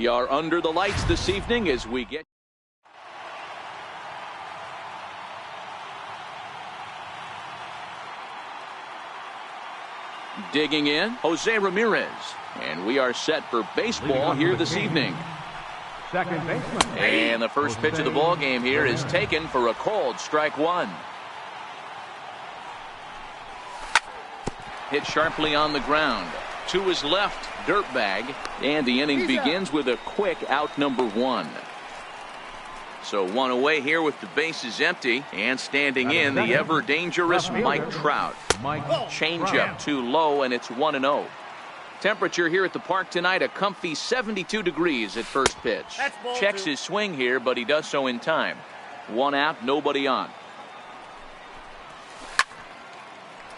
We are under the lights this evening as we get digging in Jose Ramirez, and we are set for baseball here this evening. Second baseman. And the first pitch of the ball game here is taken for a called strike one. Hit sharply on the ground. To his left, dirtbag, and the inning begins with a quick out number one. So one away here with the bases empty, and standing in the ever dangerous Mike Trout. Changeup too low, and it's 1-0. Temperature here at the park tonight, a comfy 72 degrees at first pitch. Checks his swing here, but he does so in time. One out, nobody on.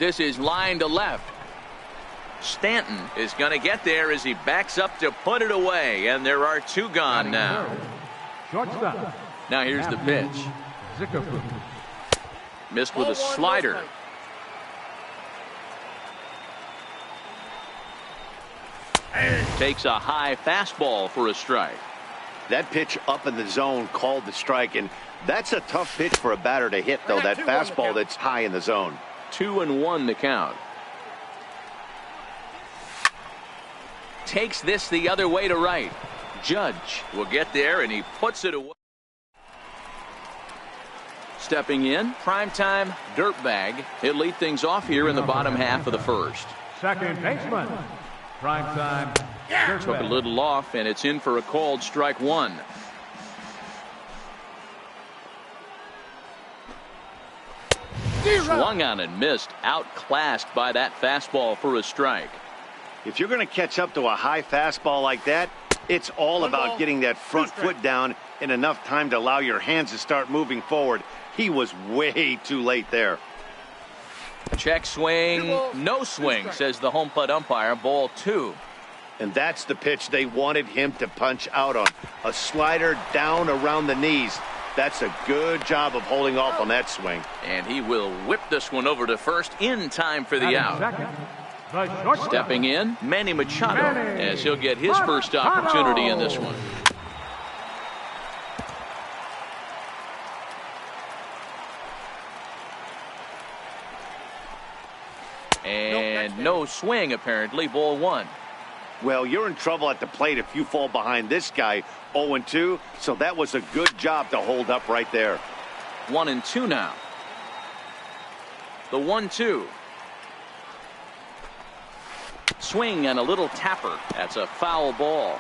This is line to left. Stanton is going to get there as he backs up to put it away, and there are two gone now. Shortstop. Now here's the pitch. Missed with a slider. Takes a high fastball for a strike. That pitch up in the zone called the strike, and that's a tough pitch for a batter to hit, though, that fastball that's high in the zone. 2-1 the count. Takes this the other way to right. Judge will get there, and he puts it away. Stepping in, primetime dirtbag. He'll lead things off here in the bottom half of the first. Second baseman. Primetime. Took a little off, and it's in for a called strike one. Swung on and missed, outclassed by that fastball for a strike. If you're going to catch up to a high fastball like that, it's all about getting that front foot down in enough time to allow your hands to start moving forward. He was way too late there. Check swing, no swing, says the home plate umpire. Ball two. And that's the pitch they wanted him to punch out on. A slider down around the knees. That's a good job of holding off on that swing. And he will whip this one over to first in time for the out. Stepping in, Manny Machado, as he'll get his first opportunity in this one. And no swing, apparently. Ball one. Well, you're in trouble at the plate if you fall behind this guy 0-2, so that was a good job to hold up right there. 1-2 now. The 1-2. Swing and a little tapper. That's a foul ball.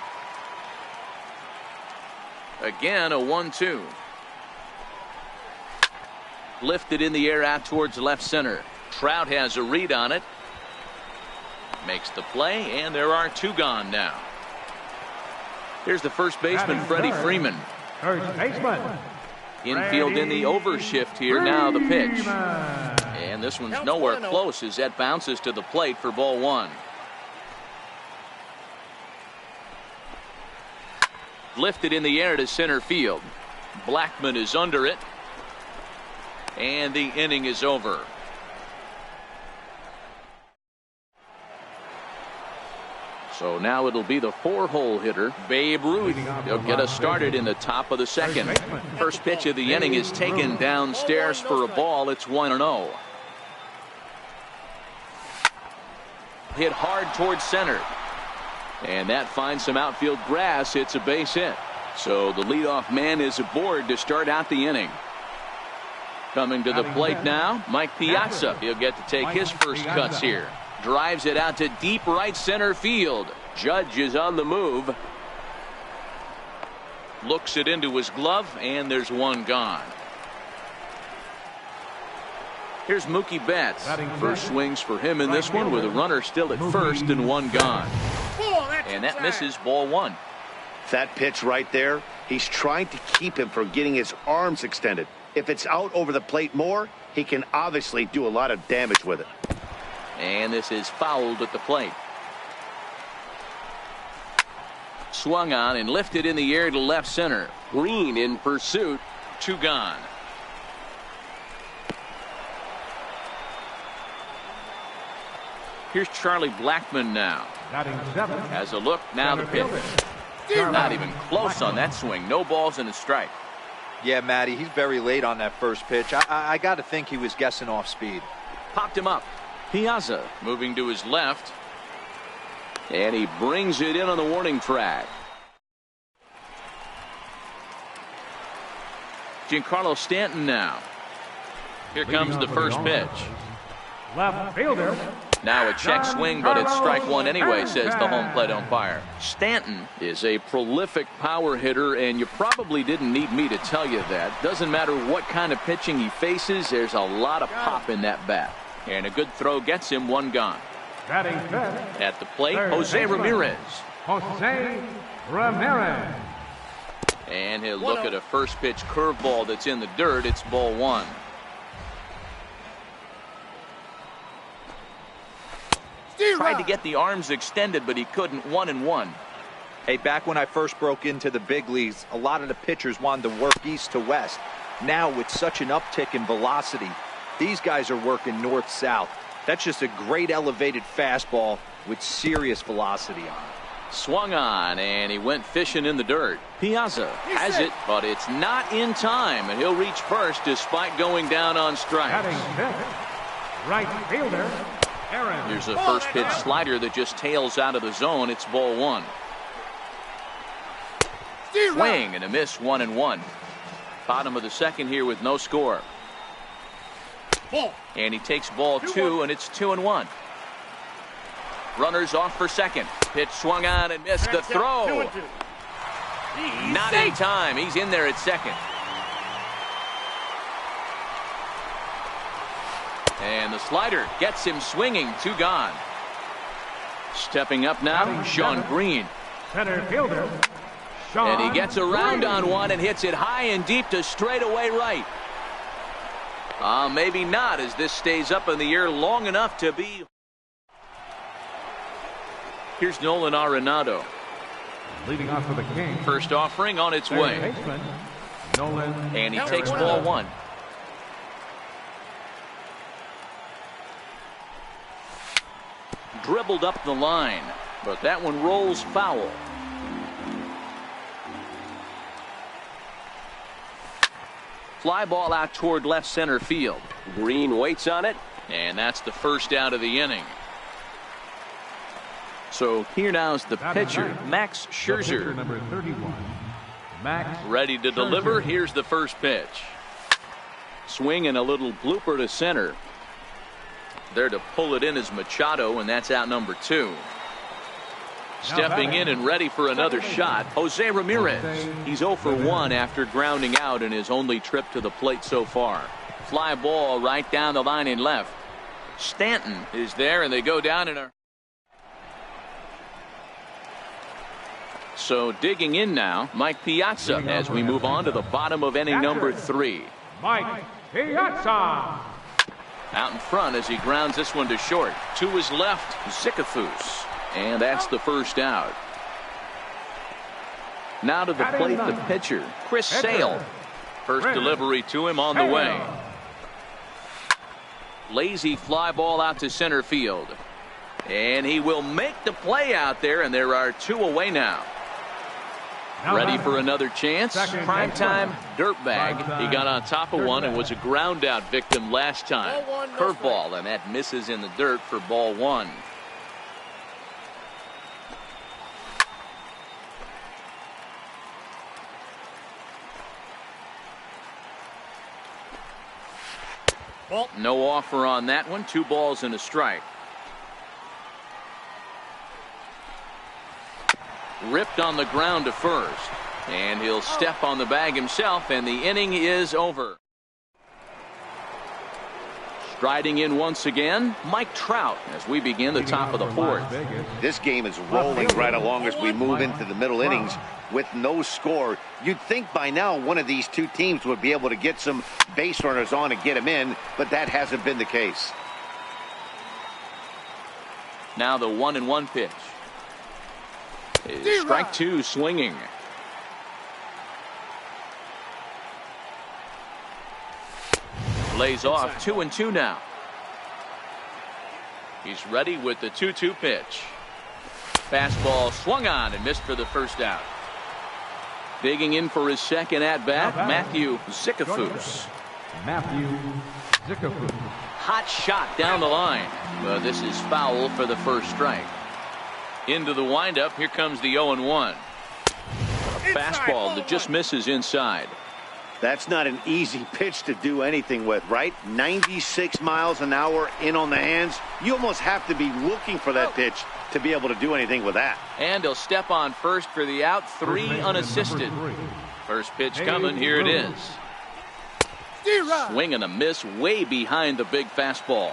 Again, a 1-2. Lifted in the air out towards left center. Trout has a read on it. Makes the play, and there are two gone now. Here's the first baseman, Freddie Freeman. First baseman. Infield in the overshift here. Now the pitch. And this one's nowhere close as that bounces to the plate for ball one. Lifted in the air to center field. Blackman is under it. And the inning is over. So now it'll be the four-hole hitter, Babe Ruth. He'll get us started in the top of the second. First pitch of the inning is taken downstairs for a ball. It's 1-0. Hit hard towards center. And that finds some outfield grass. It's a base hit. So the leadoff man is aboard to start out the inning. Coming to the plate now, Mike Piazza. He'll get to take his first cuts here. Drives it out to deep right center field. Judge is on the move. Looks it into his glove, and there's one gone. Here's Mookie Betts. First swings for him in this one with a runner still at first and one gone. And that misses, ball one. That pitch right there, he's trying to keep him from getting his arms extended. If it's out over the plate more, he can obviously do a lot of damage with it. And this is fouled at the plate. Swung on and lifted in the air to left center. Green in pursuit. Two gone. Here's Charlie Blackmon now. Has a look. Now the pitch. Not even close on that swing. No balls and a strike. Yeah, Matty, he's very late on that first pitch. I got to think he was guessing off speed. Popped him up. Piazza moving to his left. And he brings it in on the warning track. Giancarlo Stanton now. Here comes the first pitch. Left fielder. Now a check swing, but it's strike one anyway, says the home plate umpire. Stanton is a prolific power hitter, and you probably didn't need me to tell you that. Doesn't matter what kind of pitching he faces, there's a lot of pop in that bat. And a good throw gets him one gone. Batting fifth. At the plate, Jose Ramirez. Jose Ramirez. And he'll look at a first pitch curveball that's in the dirt. It's ball one. Tried to get the arms extended, but he couldn't. 1-1. Hey, back when I first broke into the big leagues, a lot of the pitchers wanted to work east to west. Now, with such an uptick in velocity, these guys are working north-south. That's just a great elevated fastball with serious velocity on it. Swung on, and he went fishing in the dirt. Piazza has it, but it's not in time, and he'll reach first despite going down on strikes. Batting fifth. Right fielder. Aaron. Here's a first pitch slider that just tails out of the zone. It's ball one. Swing and a miss. 1-1. Bottom of the second here with no score. And he takes ball two, and it's 2-1. Runners off for second. Pitch swung on and missed. The throw. Not in time. He's in there at second. And the slider gets him swinging. Two gone. Stepping up now, Sean Green. Center fielder. Sean And he gets around Green. on one and hits it high and deep to straightaway right. Maybe not, as this stays up in the air long enough to be. Here's Nolan Arenado. Leading off for the Kings. First offering on its Third way. baseman, Nolan And he takes Arenado. ball one. Dribbled up the line, but that one rolls foul. Fly ball out toward left center field. Green waits on it, and that's the first out of the inning. So here now's the pitcher, Max The pitcher, Scherzer. number 31. Max Ready to deliver. Here's the first pitch. Swing and a little blooper to center. There to pull it in is Machado, and that's out number two. Stepping in and ready for another shot, Jose Ramirez. He's 0 for 1 after grounding out in his only trip to the plate so far. Fly ball right down the line in left. Stanton is there, and they go down in a. So digging in now, Mike Piazza as we move on to the bottom of inning number 3. Mike Piazza. Out in front as he grounds this one to short. To his left, Zickafoose. And that's the first out. Now to the plate, the pitcher, Chris Sale. First delivery to him on the way. Lazy fly ball out to center field. And he will make the play out there, and there are two away now. Ready for another chance. Primetime dirtbag. He got on top of one and was a ground out victim last time. Curveball, and that misses in the dirt for ball one. No offer on that one. 2 balls and a strike. Ripped on the ground to first, and he'll step on the bag himself, and the inning is over. Striding in once again, Mike Trout as we begin the top of the 4th. This game is rolling right along as we move into the middle innings with no score. You'd think by now one of these two teams would be able to get some base runners on and get them in, but that hasn't been the case. Now the 1-1 pitch. Strike 2 swinging. Lays off 2-2 now. He's ready with the 2-2 pitch. Fastball swung on and missed for the first out. Digging in for his second at-bat, Matthew Zicafus. Matthew Zicafus. Hot shot down the line, but this is foul for the first strike. Into the windup, here comes the 0-1. A fastball that just misses inside. That's not an easy pitch to do anything with, right? 96 miles an hour in on the hands. You almost have to be looking for that pitch to be able to do anything with that. And he'll step on first for the out, 3 unassisted. First pitch coming, here it is. Swing and a miss way behind the big fastball.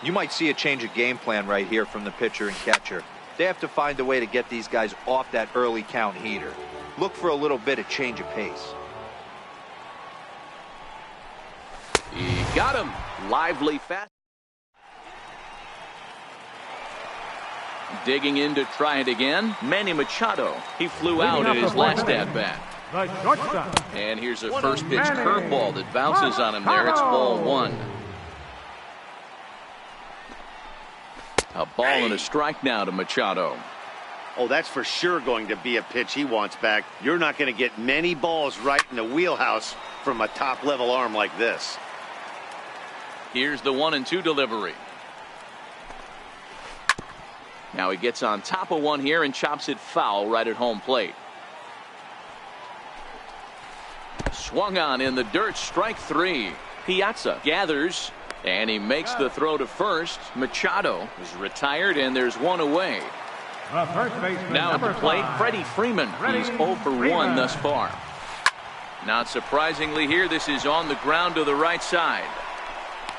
You might see a change of game plan right here from the pitcher and catcher. They have to find a way to get these guys off that early count heater. Look for a little bit of change of pace. He got him. Lively fast. Digging in to try it again, Manny Machado. He flew out at his last at-bat. And here's a first pitch curveball that bounces on him there. It's ball 1. A ball and a strike now to Machado. Oh, that's for sure going to be a pitch he wants back. You're not going to get many balls right in the wheelhouse from a top-level arm like this. Here's the 1-2 delivery. Now he gets on top of one here and chops it foul right at home plate. Swung on in the dirt, strike 3. Piazza gathers, and he makes the throw to first. Machado is retired, and there's one away. Now at the plate, Freddie Freeman. He's 0 for 1 thus far. Not surprisingly here, this is on the ground to the right side.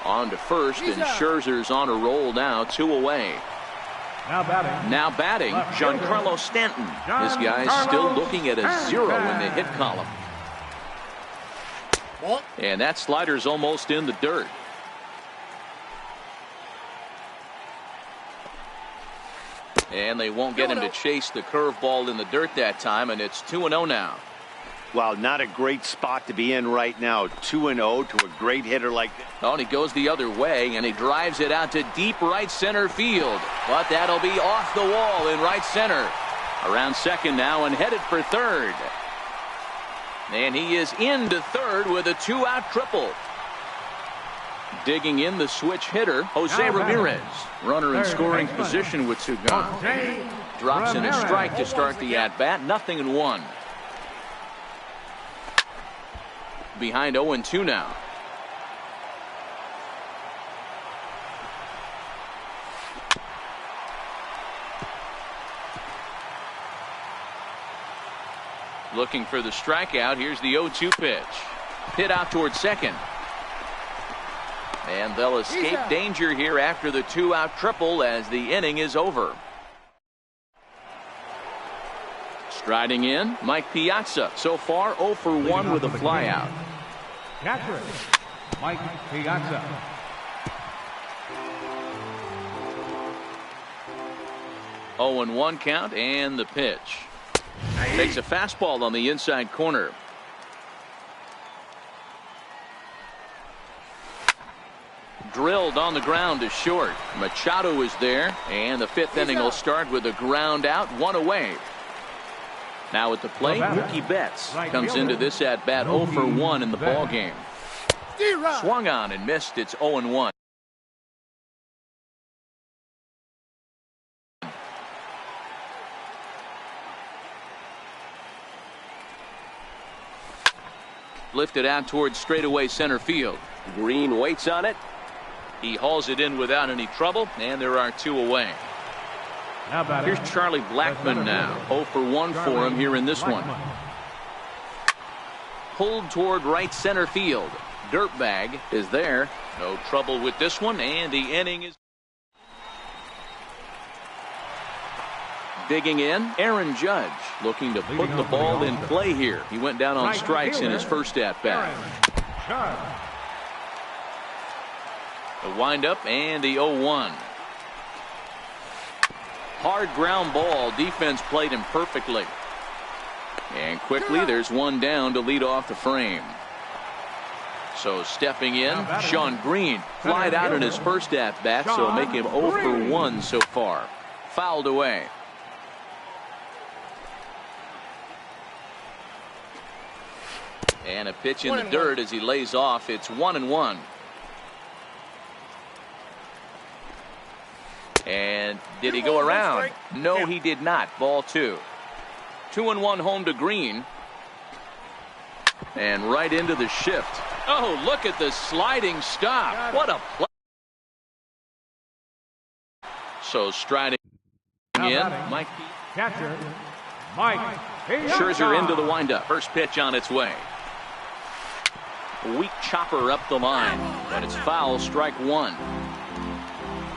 On to first, and Scherzer's on a roll now, 2 away. Now batting, Giancarlo Stanton. This guy's still looking at a 0 in the hit column. And that slider's almost in the dirt. And they won't get him to chase the curveball in the dirt that time, and it's 2-0 now. Wow, not a great spot to be in right now. 2-0 to a great hitter like this. Oh, and he goes the other way, and he drives it out to deep right center field. But that'll be off the wall in right center. Around second now and headed for third. And he is into third with a 2-out triple. Digging in the switch hitter, Jose Ramirez. Runner in scoring position with 2 gone. Drops in a strike to start the at-bat. 0-1. Behind 0-2 now. Looking for the strikeout. Here's the 0-2 pitch. Hit out towards second. And they'll escape danger here after the 2-out triple as the inning is over. Striding in, Mike Piazza. So far 0 for 1 with a flyout. Catcher, Mike Piazza. Oh, 0-1 count, and the pitch. Takes a fastball on the inside corner. Drilled on the ground to short. Machado is there, and the 5th inning will start with a ground out, 1 away. Now at the plate, Mookie Betts comes into this at bat 0 for 1 in the ball game. Swung on and missed. It's 0-1. Lifted out towards straightaway center field. Green waits on it. He hauls it in without any trouble, and there are 2 away. Here's Charlie Blackmon now. 0 for 1 for him here in this one. Pulled toward right center field. Dirtbag is there. No trouble with this one, and the inning is. Digging in, Aaron Judge looking to put the ball in play here. He went down on strikes in his first at-bat. The windup and the 0-1. Hard ground ball. Defense played him perfectly. And quickly there's one down to lead off the frame. So stepping in, Sean Green flied out in his first at-bat, so make him 0 for 1 so far. Fouled away. And a pitch in the dirt as he lays off. It's 1-1. And did he go around? No, he did not. Ball 2. 2-1 home to Green. And right into the shift. Oh, look at the sliding stop. What a play. So striding in. Mike. Catcher, Mike Scherzer into the windup. First pitch on its way. A weak chopper up the line. And it's foul, strike 1.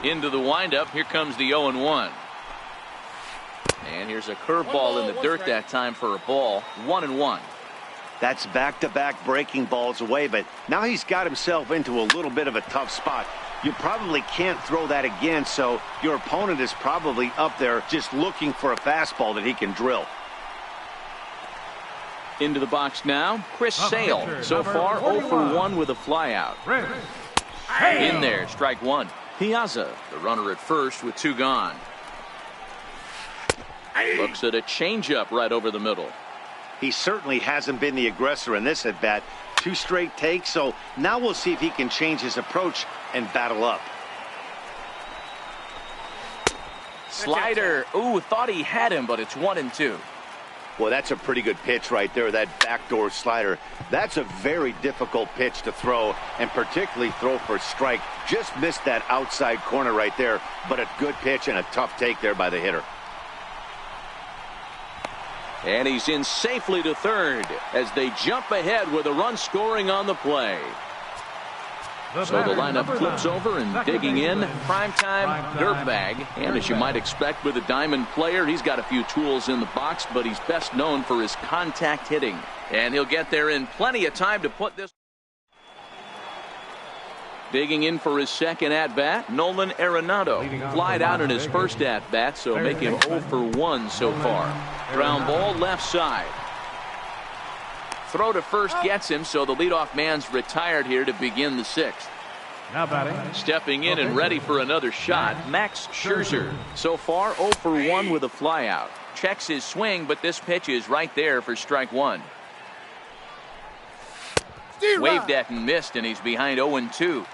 Into the windup. Here comes the 0-1. And here's a curveball in the dirt that time for a ball. 1-1. That's back-to-back breaking balls away, but now he's got himself into a little bit of a tough spot. You probably can't throw that again, so your opponent is probably up there just looking for a fastball that he can drill. Into the box now, Chris Sale. So far, 0 for 1 with a flyout. In there, strike 1. Piazza, the runner at first with 2 gone. Looks at a changeup right over the middle. He certainly hasn't been the aggressor in this at-bat. 2 straight takes, so now we'll see if he can change his approach and battle up. Slider. Ooh, thought he had him, but it's 1-2. Well, that's a pretty good pitch right there, that backdoor slider. That's a very difficult pitch to throw, and particularly throw for a strike. Just missed that outside corner right there, but a good pitch and a tough take there by the hitter. And he's in safely to third as they jump ahead with a run scoring on the play. So the lineup flips over and digging in. Primetime dirtbag. And as you might expect with a diamond player, he's got a few tools in the box, but he's best known for his contact hitting. And he'll get there in plenty of time to put this. Digging in for his second at-bat, Nolan Arenado. Flied out in his first at-bat, so make him 0 for 1 so far. Ground ball left side. Throw to first gets him, so the leadoff man's retired here to begin the 6th. Now batting. Stepping in and ready for another shot, Max Scherzer. So far, 0 for 1 with a flyout. Checks his swing, but this pitch is right there for strike 1. Waved at and missed, and he's behind 0-2.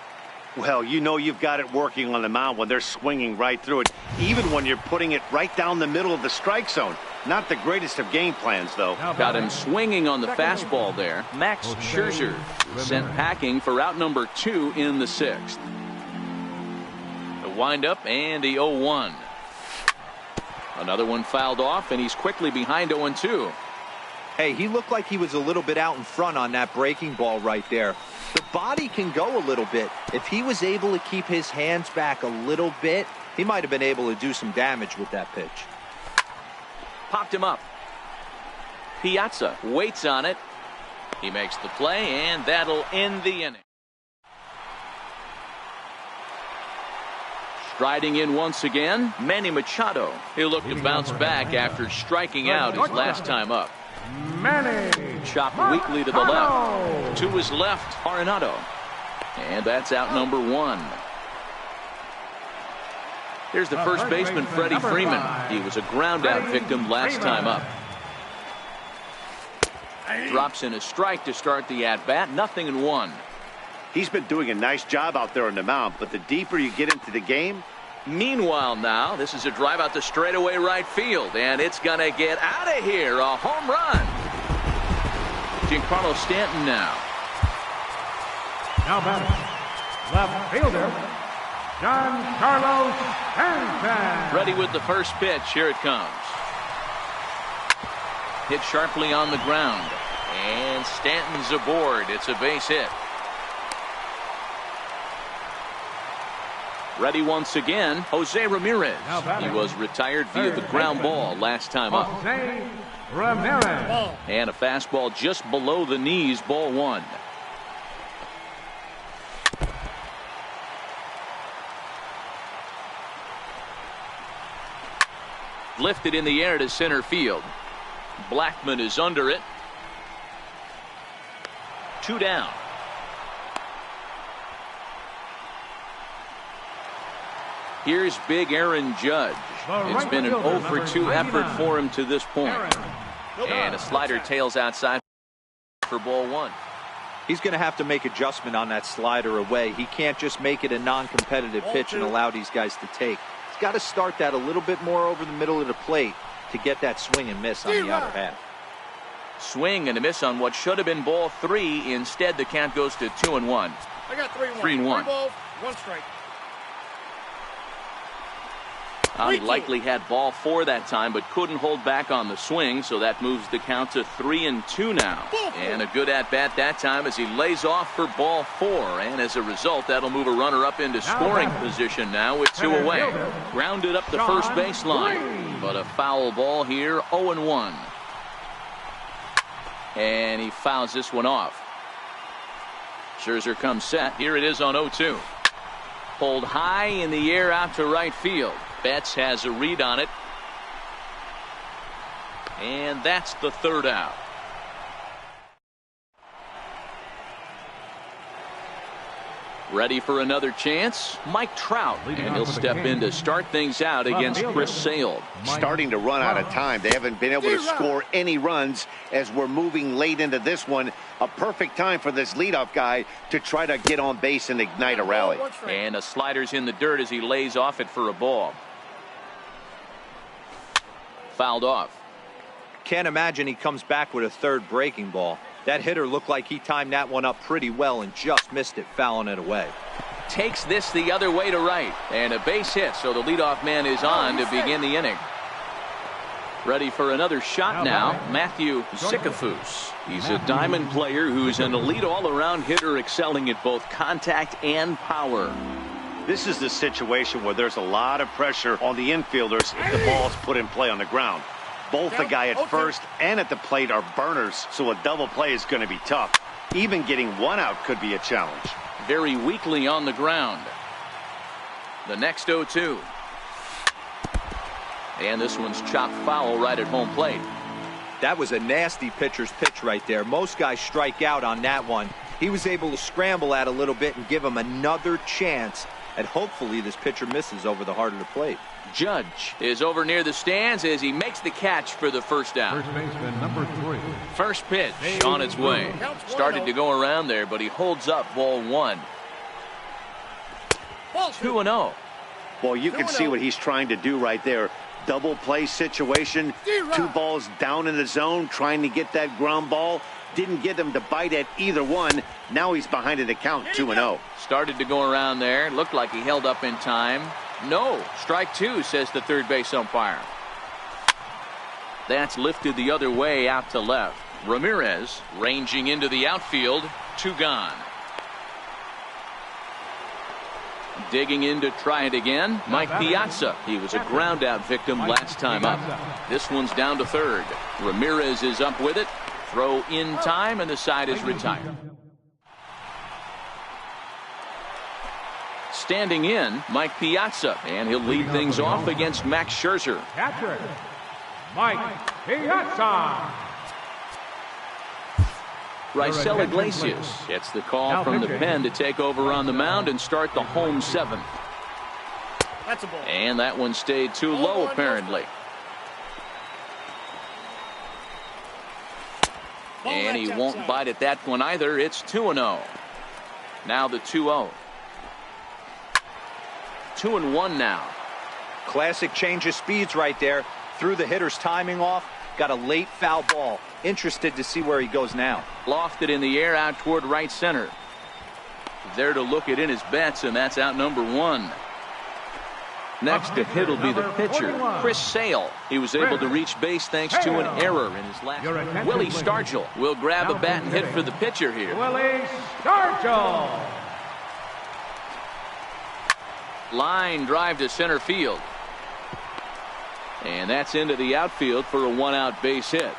Well, you know you've got it working on the mound when they're swinging right through it, even when you're putting it right down the middle of the strike zone. Not the greatest of game plans, though. Got him swinging on the fastball there. Max Scherzer sent packing for out number 2 in the 6th. The windup and the 0-1. Another one fouled off, and he's quickly behind 0-2. Hey, he looked like he was a little bit out in front on that breaking ball right there. The body can go a little bit. If he was able to keep his hands back a little bit, he might have been able to do some damage with that pitch. Popped him up. Piazza waits on it. He makes the play, and that'll end the inning. Striding in once again, Manny Machado. He'll look to bounce back after striking out his last time up. Manny. Chopped weakly to the left. To his left, Arenado. And that's out number 1. Here's the first baseman, Freddie Freeman. He was a ground-out victim last time up. Drops in a strike to start the at-bat. 0-1. He's been doing a nice job out there on the mound, but the deeper you get into the game. Meanwhile now, this is a drive out to straightaway right field, and it's going to get out of here. A home run. Giancarlo Stanton now. Now batting. Left fielder, Giancarlo Stanton. Ready with the first pitch. Here it comes. Hit sharply on the ground. And Stanton's aboard. It's a base hit. Ready once again, Jose Ramirez. He was retired via the ground ball last time up. Jose Ramirez. And a fastball just below the knees, ball 1. Lifted in the air to center field. Blackman is under it. 2 down. Here's big Aaron Judge. It's been an 0 for 2 effort for him to this point. And a slider tails outside for ball one. He's going to have to make adjustment on that slider away. He can't just make it a non-competitive pitch and allow these guys to take. He's got to start that a little bit more over the middle of the plate to get that swing and miss on the outer half. Swing and a miss on what should have been ball three. Instead, the count goes to 2-1. I got 3-1. 3-1. 3 balls, 1 strike. He likely had ball four that time, but couldn't hold back on the swing, so that moves the count to 3-2 now. And a good at-bat that time as he lays off for ball four, and as a result, that'll move a runner up into scoring position now with 2 away. Grounded up the first baseline, but a foul ball here, 0-1. And he fouls this one off. Scherzer comes set. Here it is on 0-2. Pulled high in the air out to right field. Betts has a read on it. And that's the third out. Ready for another chance? Mike Trout. And he'll step in to start things out against Chris Sale. Starting to run out of time. They haven't been able to score any runs as we're moving late into this one. A perfect time for this leadoff guy to try to get on base and ignite a rally. And a slider's in the dirt as he lays off it for a ball. Fouled off. Can't imagine he comes back with a third breaking ball. That hitter looked like he timed that one up pretty well and just missed it, fouling it away. Takes this the other way to right. And a base hit, so the leadoff man is on to begin the inning. Ready for another shot now, Matthew Sikafus. He's a diamond player who's an elite all-around hitter, excelling at both contact and power. This is the situation where there's a lot of pressure on the infielders if the ball's put in play on the ground. Both the guy at first and at the plate are burners, so a double play is going to be tough. Even getting one out could be a challenge. Very weakly on the ground. The next 0-2. And this one's chopped foul right at home plate. That was a nasty pitcher's pitch right there. Most guys strike out on that one. He was able to scramble at a little bit and give him another chance. And hopefully this pitcher misses over the heart of the plate. Judge is over near the stands as he makes the catch for the first out. First baseman number 3. First pitch on its way. Started to go around there, but he holds up ball one. 2-0. Well, you can see what he's trying to do right there. Double play situation. 2 balls down in the zone, trying to get that ground ball. Didn't get him to bite at either one. Now he's behind in the count, 2-0. Started to go around there. Looked like he held up in time. No, strike 2, says the third base umpire. That's lifted the other way out to left. Ramirez ranging into the outfield. 2 gone. Digging in to try it again, Mike Piazza. He was a ground out victim last time up. This one's down to third. Ramirez is up with it. Throw in time, and the side is retired. Standing in, Mike Piazza, and he'll lead things off against Max Scherzer. Catcher, Mike Piazza. Raisel Iglesias gets the call from the pen to take over on the mound and start the home 7th. That's a ball. And that one stayed too low, apparently. And he won't bite at that one either. It's 2-0. Now the 2-0. 2-1 now. Classic change of speeds right there. Threw the hitter's timing off. Got a late foul ball. Interested to see where he goes now. Lofted in the air out toward right center. There to look it in his bets, and that's out number 1. Next to hit will be the pitcher, Chris Sale. He was able to reach base thanks to an error in his last. Willie Stargell will grab a bat and hit for the pitcher here. Willie Stargell. Line drive to center field. And that's into the outfield for a 1-out base hit.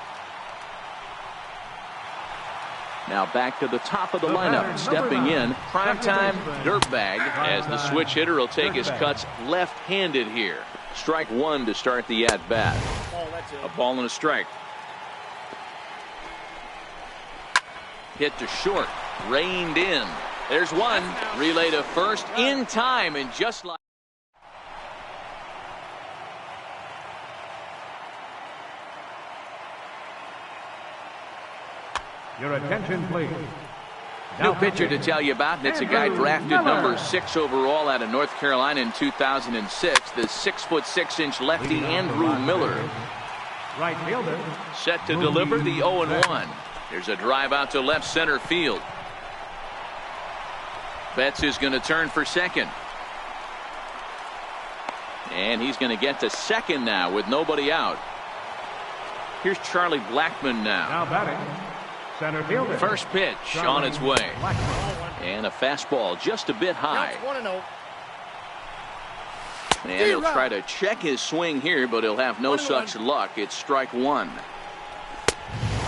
Now back to the top of the lineup. Stepping in, primetime dirtbag, as the switch hitter will take his cuts left-handed here. Strike 1 to start the at-bat. A ball and a strike. Hit to short. Reined in. There's one. Relay to first in time, and just like Your attention, please. New pitcher to tell you about, and it's a guy drafted number 6 overall out of North Carolina in 2006. The 6'6" lefty Andrew Miller. Right fielder. Set to deliver the 0-1. There's a drive out to left center field. Betts is going to turn for second. And he's going to get to second now with nobody out. Here's Charlie Blackmon now. Now batting. Center fielder. First pitch on its way. And a fastball just a bit high. 1-0. And he'll try to check his swing here, but he'll have no such luck. It's strike one.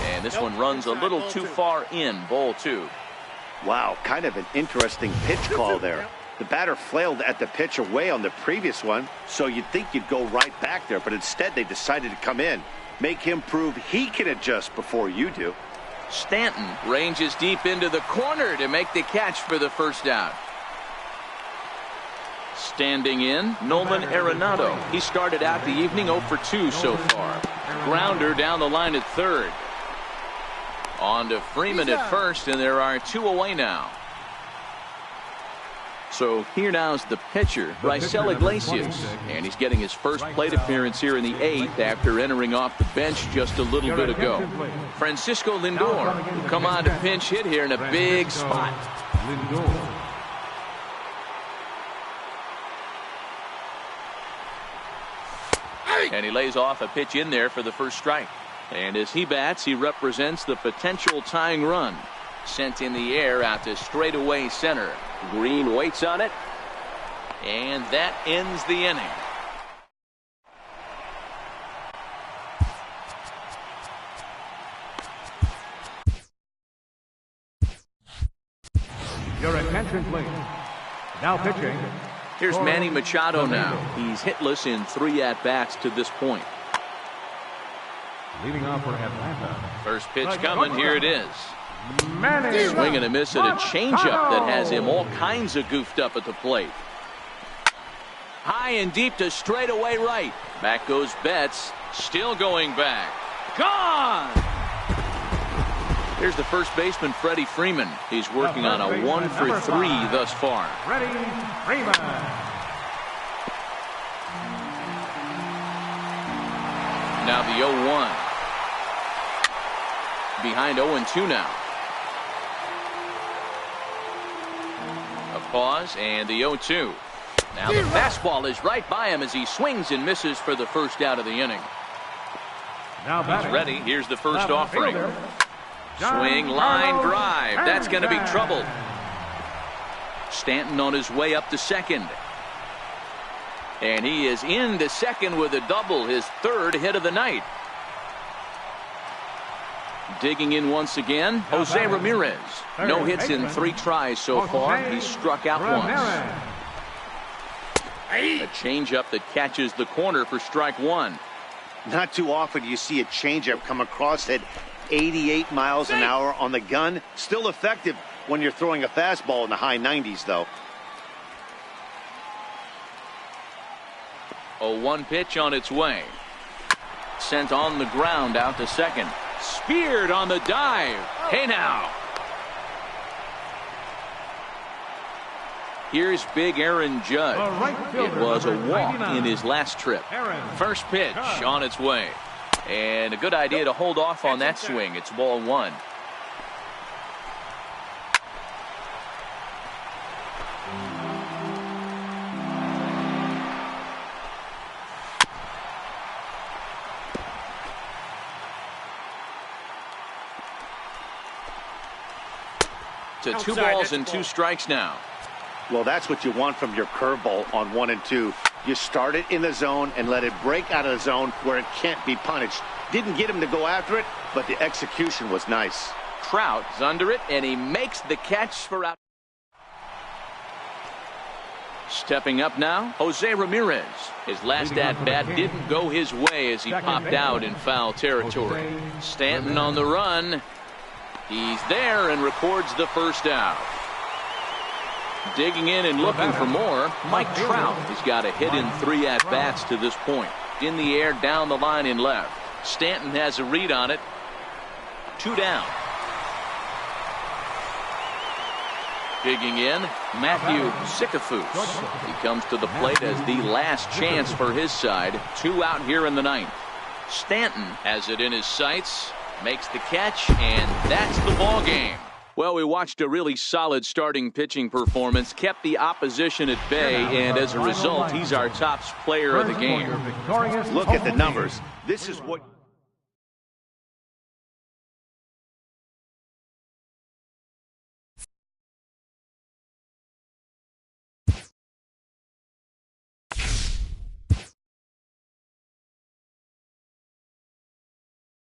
And this one runs a little too far in. Ball 2. Wow, kind of an interesting pitch call there. The batter flailed at the pitch away on the previous one, so you'd think you'd go right back there, but instead they decided to come in. Make him prove he can adjust before you do. Stanton ranges deep into the corner to make the catch for the first out. Standing in, Nolan Arenado. He started out the evening 0 for 2 so far. Grounder down the line at third. On to Freeman at first, and there are 2 away now. So here now is the pitcher, Raisel Iglesias, and he's getting his first plate appearance here in the 8th after entering off the bench just a little bit ago. Francisco Lindor will come on to pinch hit here in a big spot. And he lays off a pitch in there for the first strike. And as he bats, he represents the potential tying run. Sent in the air out to straightaway center. Green waits on it. And that ends the inning. Your attention, please. Now pitching. Here's Manny Machado now. He's hitless in 3 at-bats to this point. Leading off for Atlanta. First pitch coming. Here it is. Manny. Swing and a miss at a changeup that has him all kinds of goofed up at the plate. High and deep to straightaway right. Back goes Betts. Still going back. Gone! Here's the first baseman, Freddie Freeman. He's working on a 1 for 3 thus far. Freddie Freeman. Now the 0-1. Behind 0-2 now. A pause and the 0-2. Now the fastball is right by him as he swings and misses for the first out of the inning. Now he's ready. Here's the first offering. Swing, line, drive. That's going to be trouble. Stanton on his way up to second. And he is into second with a double, his 3rd hit of the night. Digging in once again, Jose Ramirez. No hits in 3 tries so far. He's struck out once. A changeup that catches the corner for strike 1. Not too often you see a changeup come across at 88 miles an hour on the gun. Still effective when you're throwing a fastball in the high 90s, though. 0-1 pitch on its way. Sent on the ground out to second. Speared on the dive. Hey now. Here's big Aaron Judge. It was a walk in his last trip. First pitch on its way. And a good idea to hold off on that swing. It's ball 1. To 2 balls and 2 strikes now. Well, that's what you want from your curveball on 1 and 2. You start it in the zone and let it break out of the zone where it can't be punished. Didn't get him to go after it, but the execution was nice. Trout's under it, and he makes the catch for out. Stepping up now, Jose Ramirez. His last at-bat didn't go his way as he popped out in foul territory. Stanton on the run. He's there and records the first out. Digging in and looking for more, Mike Trout. He's got a hit in 3 at-bats to this point. In the air, down the line in left. Stanton has a read on it. 2 down. Digging in, Matthew Sikafus. He comes to the plate as the last chance for his side. 2 out here in the ninth. Stanton has it in his sights, makes the catch, and that's the ball game. Well, we watched a really solid starting pitching performance, kept the opposition at bay, and as a result, he's our top player of the game. Look at the numbers. This is what